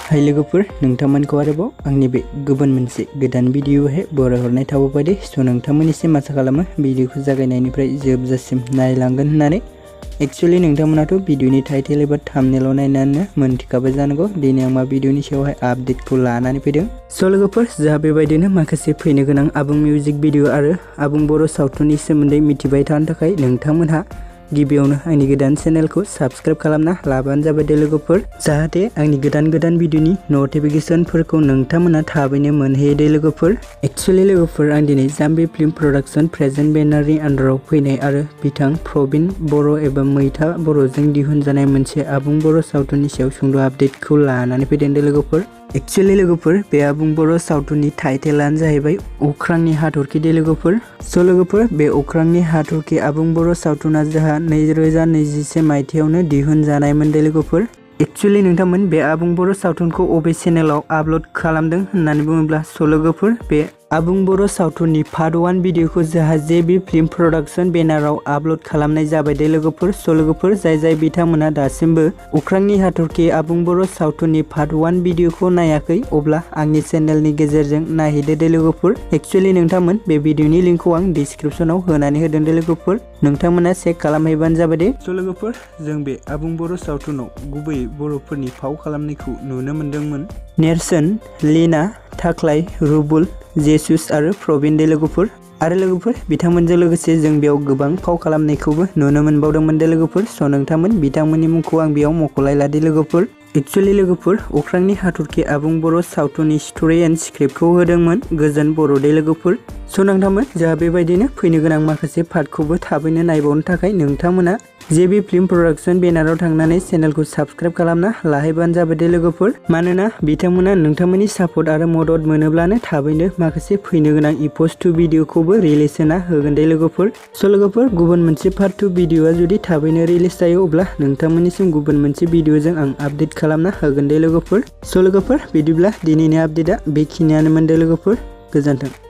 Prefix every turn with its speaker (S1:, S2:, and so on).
S1: हाय लोगोफोर नोंथांमोनखौ आरोबाव आंनि बे गुबुन मोनसे गोदान भिडिअ'आवहाय बरायहरनाय थाबाय स' नोंथांमोननिसिम आसा खालामो भिडिअ'खौ जागायनायनिफ्राय जोबजासिम नायलांगोन होननानै। एक्चुअली नोंथांमोनाथ' भिडिअ'नि टाइटेल एबा थाम्बनेइल नायनानै मोनथिखाबाय जानांगौ दिनै आं मा भिडिअ'नि सायावहाय आपडेटखौ लानानै फैदों। स' लोगोफोर जोंहा बेबायदिनो माखासे फैनो गोनां आबुं मिउजिक भिडिअ' आरो आबुं बर' सावथुननि सोमोन्दै मिथिबाय थानो थाखाय नोंथांमोनहा गिबियावनो आंनि गोदान चेनेलखौ साबस्क्राइब खालामना लाबानो जाबाय दे लोगोफोर, जाहाथे आंनि गोदान भिडिअ'नि नटिफिकेशनफोरखौ नोंथांमोना थाबैनो मोनहैयो दे लोगोफोर। एक्चुअली लोगोफोर आं दिनै जाम्बी फिल्म प्रडाक्शन प्रेजेन्ट बेनारनि आन्डाराव फैनाय आरो बिथां प्रबिन बर' एबा मैथा बर'जों दिहुनजानाय मोनसे आबुं बर' सावथुननि सायाव सुंद' आपडेटखौ लानानै फैदों दे लोगोफोर। एक्चुअली लोगोफोर बे आबुं बर' सावथुननि टाइटेलानो जाहैबाय अख्रां नि हाथरखि दे लोगोफोर। स' लोगोफोर बे अख्रां नि हाथरखि आबुं बर' सावथुना जोंहा 2021 मायथाइयावनो दिहुनजानायमोन दे लोगोफोर। एक्चुअली नोंथांमोन बे आबुं बर' सावथुनखौ अबे चेनेलाव आपल'ड खालामदों होननानै बुङोब्ला स' लोगोफोर बे आबुं बर' सावथुननि पार्ट 1 भिडिअ'खौ जोंहा जेबि फिल्म प्रडाक्शन बेनाराव आपल'ड खालामनाय जाबाय दे लोगोफोर। स' लोगोफोर जाय बिथांमोना दासिमबो अख्रां नि हाथरखि आबुं बर' सावथुननि पार्ट 1 भिडिअ'खौ नायाखै अब्ला आंनि चेनेलनि गेजेरजों नायहैदो दे लोगोफोर। एक्चुअली नोंथांमोन बे भिडिअ'नि लिंकखौ आं डिसक्रिपसनाव होनानै होदों दे लोगोफोर, नोंथांमोना चेक खालामहैबानो जाबाय दे। स' लोगोफोर जों बे आबुं बर' सावथुनाव गुबैयै बर'फोरनि फाव खालामनायखौ नुनो मोन्दोंमोन। नेरसोन, लीना, थाख्लाय, रुबुल, जेसुस आरो प्रबिन दे लोगोफोर। आरो लोगोफोर बिथांमोनजों लोगोसे जों बेयाव गोबां फाव खालामनायखौबो नुनो मोनबावदोंमोन दे लोगोफोर। स' नोंथांमोन बिथांमोननि मुंखौ आं बेयाव मख'लायला दे लोगोफोर। एक्चुअली लोगोफोर अख्रां नि हाथरखि आबुं बर' सावथुननि स्ट'रि एन्ड स्क्रिप्टखौ होदोंमोन गोजोन बर' दे लोगोफोर। स' नोंथांमोन जोंहा बेबायदिनो फैनो गोनां माखासे पार्टखौबो थाबैनो नायबावनो थाखाय नोंथांमोना जेबि फिल्म प्रडाक्शन बेनाराव थांनानै चेनेलखौ साबस्क्राइब खालामना लाहैबानो जाबाय दे लोगोफोर, मानोना बिथांमोना नोंथांमोननि सापर्ट आरो मदद मोनोब्लानो थाबैनो माखासे फैनो गोनां एप'इज्ड 2 भिडिअ'खौबो रिलिज होना होगोन दे लोगोफोर। स' लोगोफोर गुबुन मोनसे पार्ट 2 भिडिअ'आ जुदि थाबैनो रिलिज जायो अब्ला नोंथांमोननिसिम गुबुन मोनसे भिडिअ'जों आं आपडेट खालामना होगोन दे लोगोफोर। स' लोगोफोर बिदिब्ला दिनैनि आपडेटआ बेखिनियानोमोन दे लोगोफोर, गोजोन्थों।